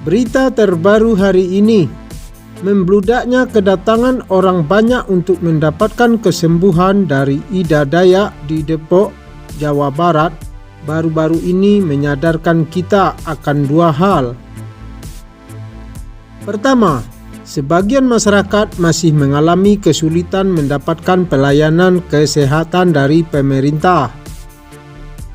Berita terbaru hari ini, membludaknya kedatangan orang banyak untuk mendapatkan kesembuhan dari Ida Dayak di Depok, Jawa Barat, baru-baru ini menyadarkan kita akan dua hal. Pertama, sebagian masyarakat masih mengalami kesulitan mendapatkan pelayanan kesehatan dari pemerintah.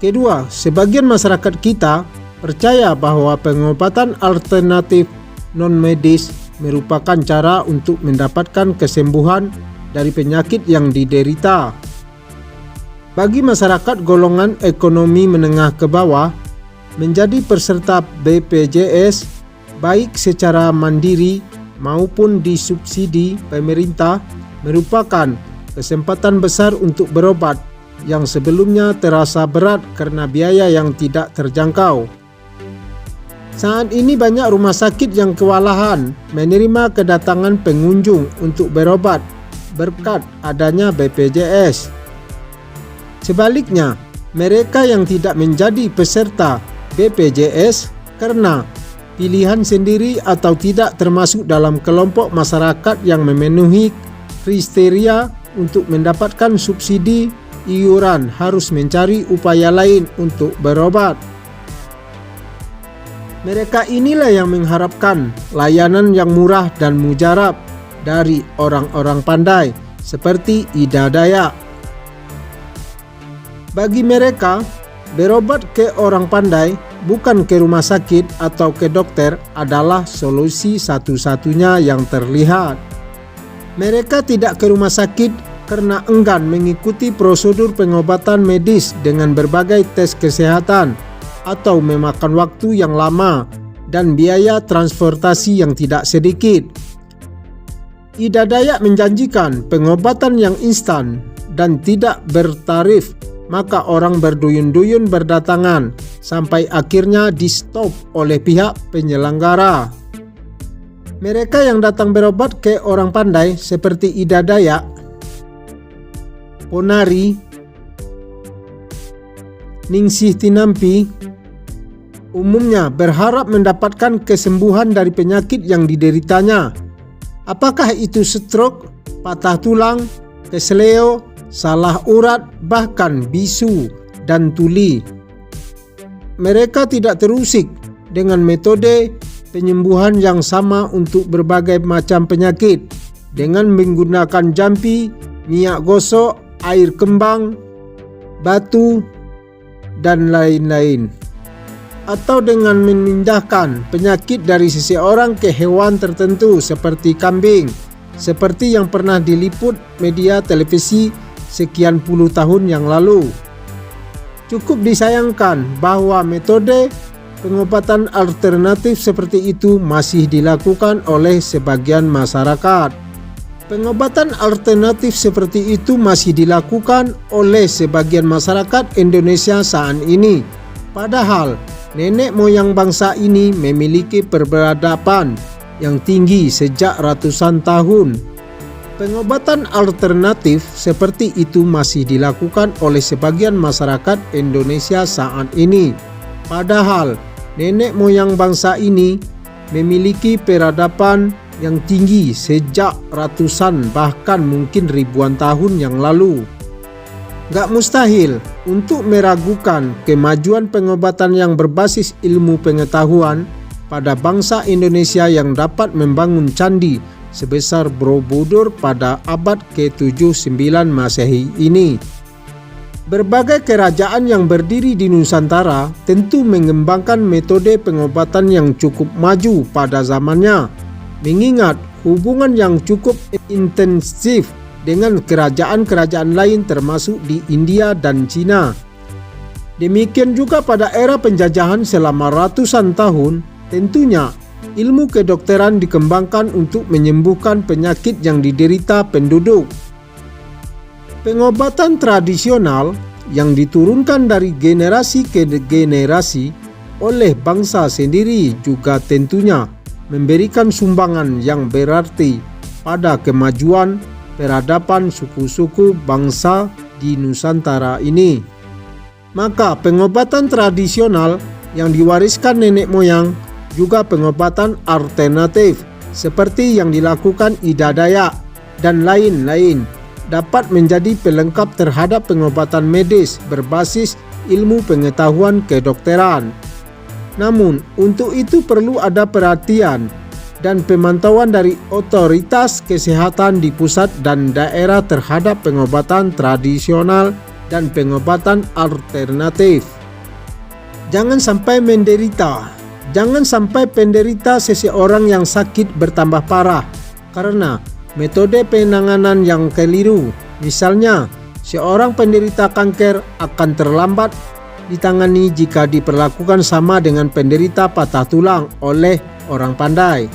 Kedua, sebagian masyarakat kita percaya bahwa pengobatan alternatif non-medis merupakan cara untuk mendapatkan kesembuhan dari penyakit yang diderita. Bagi masyarakat golongan ekonomi menengah ke bawah, menjadi peserta BPJS baik secara mandiri maupun disubsidi pemerintah merupakan kesempatan besar untuk berobat yang sebelumnya terasa berat karena biaya yang tidak terjangkau. Saat ini banyak rumah sakit yang kewalahan menerima kedatangan pengunjung untuk berobat berkat adanya BPJS. Sebaliknya, mereka yang tidak menjadi peserta BPJS karena pilihan sendiri atau tidak termasuk dalam kelompok masyarakat yang memenuhi kriteria untuk mendapatkan subsidi iuran harus mencari upaya lain untuk berobat. Mereka inilah yang mengharapkan layanan yang murah dan mujarab dari orang-orang pandai seperti Ida Dayak. Bagi mereka, berobat ke orang pandai bukan ke rumah sakit atau ke dokter adalah solusi satu-satunya yang terlihat. Mereka tidak ke rumah sakit karena enggan mengikuti prosedur pengobatan medis dengan berbagai tes kesehatan atau memakan waktu yang lama dan biaya transportasi yang tidak sedikit. Ida Dayak menjanjikan pengobatan yang instan dan tidak bertarif, maka orang berduyun-duyun berdatangan sampai akhirnya di-stop oleh pihak penyelenggara. Mereka yang datang berobat ke orang pandai seperti Ida Dayak, Ponari, Ningsih Tinampi, umumnya berharap mendapatkan kesembuhan dari penyakit yang dideritanya. Apakah itu stroke, patah tulang, kesleo, salah urat, bahkan bisu dan tuli. Mereka tidak terusik dengan metode penyembuhan yang sama untuk berbagai macam penyakit dengan menggunakan jampi, minyak gosok, air kembang, batu, dan lain-lain. Atau dengan memindahkan penyakit dari seseorang ke hewan tertentu seperti kambing, seperti yang pernah diliput media televisi sekian puluh tahun yang lalu. Cukup disayangkan bahwa metode pengobatan alternatif seperti itu masih dilakukan oleh sebagian masyarakat. Pengobatan alternatif seperti itu masih dilakukan oleh sebagian masyarakat Indonesia saat ini. Padahal nenek moyang bangsa ini memiliki peradaban yang tinggi sejak ratusan tahun. Pengobatan alternatif seperti itu masih dilakukan oleh sebagian masyarakat Indonesia saat ini. Padahal nenek moyang bangsa ini memiliki peradaban yang tinggi sejak ratusan bahkan mungkin ribuan tahun yang lalu. Gak mustahil untuk meragukan kemajuan pengobatan yang berbasis ilmu pengetahuan pada bangsa Indonesia yang dapat membangun candi sebesar Borobudur pada abad ke-7-9 Masehi ini. Berbagai kerajaan yang berdiri di Nusantara tentu mengembangkan metode pengobatan yang cukup maju pada zamannya, mengingat hubungan yang cukup intensif dengan kerajaan-kerajaan lain termasuk di India dan Cina. Demikian juga pada era penjajahan selama ratusan tahun, tentunya ilmu kedokteran dikembangkan untuk menyembuhkan penyakit yang diderita penduduk. Pengobatan tradisional yang diturunkan dari generasi ke generasi oleh bangsa sendiri juga tentunya memberikan sumbangan yang berarti pada kemajuan peradaban suku-suku bangsa di Nusantara ini. Maka pengobatan tradisional yang diwariskan nenek moyang juga pengobatan alternatif seperti yang dilakukan Ida Dayak dan lain-lain dapat menjadi pelengkap terhadap pengobatan medis berbasis ilmu pengetahuan kedokteran. Namun, untuk itu perlu ada perhatian dan pemantauan dari otoritas kesehatan di pusat dan daerah terhadap pengobatan tradisional dan pengobatan alternatif. Jangan sampai penderita seseorang yang sakit bertambah parah karena metode penanganan yang keliru. Misalnya, seorang penderita kanker akan terlambat ditangani jika diperlakukan sama dengan penderita patah tulang oleh orang pandai.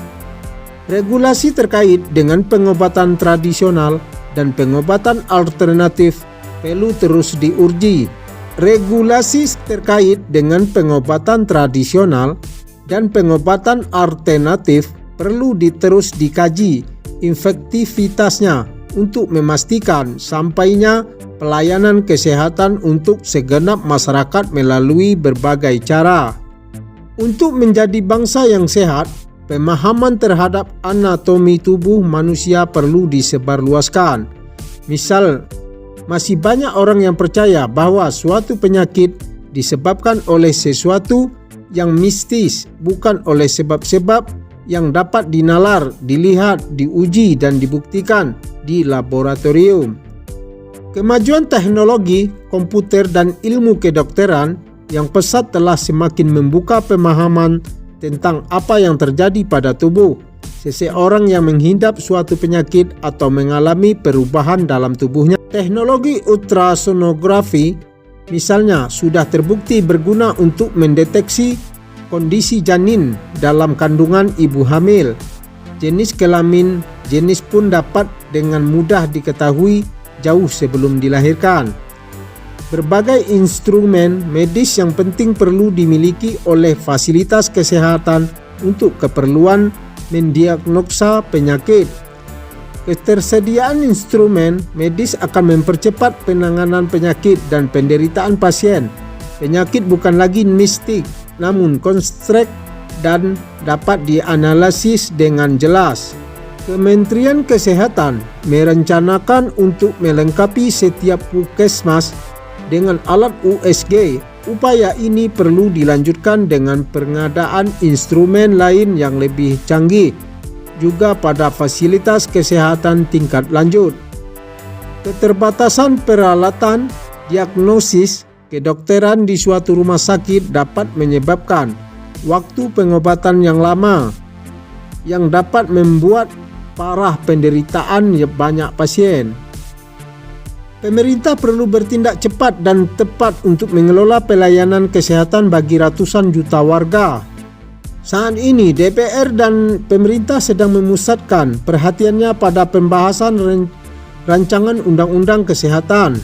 Regulasi terkait dengan pengobatan tradisional dan pengobatan alternatif perlu terus diuji. Regulasi terkait dengan pengobatan tradisional dan pengobatan alternatif perlu terus dikaji efektivitasnya untuk memastikan sampainya pelayanan kesehatan untuk segenap masyarakat melalui berbagai cara. Untuk menjadi bangsa yang sehat, pemahaman terhadap anatomi tubuh manusia perlu disebarluaskan. Misal, masih banyak orang yang percaya bahwa suatu penyakit disebabkan oleh sesuatu yang mistis, bukan oleh sebab-sebab yang dapat dinalar, dilihat, diuji, dan dibuktikan di laboratorium. Kemajuan teknologi, komputer, dan ilmu kedokteran yang pesat telah semakin membuka pemahaman tentang apa yang terjadi pada tubuh seseorang yang menghidap suatu penyakit atau mengalami perubahan dalam tubuhnya. Teknologi ultrasonografi misalnya sudah terbukti berguna untuk mendeteksi kondisi janin dalam kandungan ibu hamil. Jenis kelamin jenis pun dapat dengan mudah diketahui jauh sebelum dilahirkan. Berbagai instrumen medis yang penting perlu dimiliki oleh fasilitas kesehatan untuk keperluan mendiagnosa penyakit. Ketersediaan instrumen medis akan mempercepat penanganan penyakit dan penderitaan pasien. Penyakit bukan lagi mistik, namun konstek dan dapat dianalisis dengan jelas. Kementerian Kesehatan merencanakan untuk melengkapi setiap puskesmas dengan alat USG. Upaya ini perlu dilanjutkan dengan pengadaan instrumen lain yang lebih canggih juga pada fasilitas kesehatan tingkat lanjut. Keterbatasan peralatan diagnosis kedokteran di suatu rumah sakit dapat menyebabkan waktu pengobatan yang lama yang dapat membuat parah penderitaan banyak pasien. Pemerintah perlu bertindak cepat dan tepat untuk mengelola pelayanan kesehatan bagi ratusan juta warga. Saat ini DPR dan pemerintah sedang memusatkan perhatiannya pada pembahasan rancangan undang-undang kesehatan.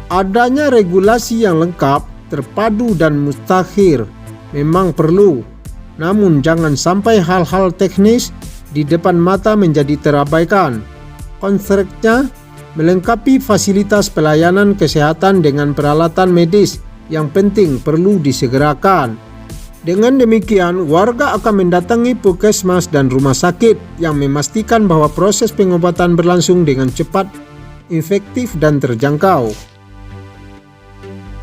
Adanya regulasi yang lengkap, terpadu dan mutakhir memang perlu. Namun jangan sampai hal-hal teknis di depan mata menjadi terabaikan. Konsepnya melengkapi fasilitas pelayanan kesehatan dengan peralatan medis yang penting perlu disegerakan. Dengan demikian, warga akan mendatangi puskesmas dan rumah sakit yang memastikan bahwa proses pengobatan berlangsung dengan cepat, efektif, dan terjangkau.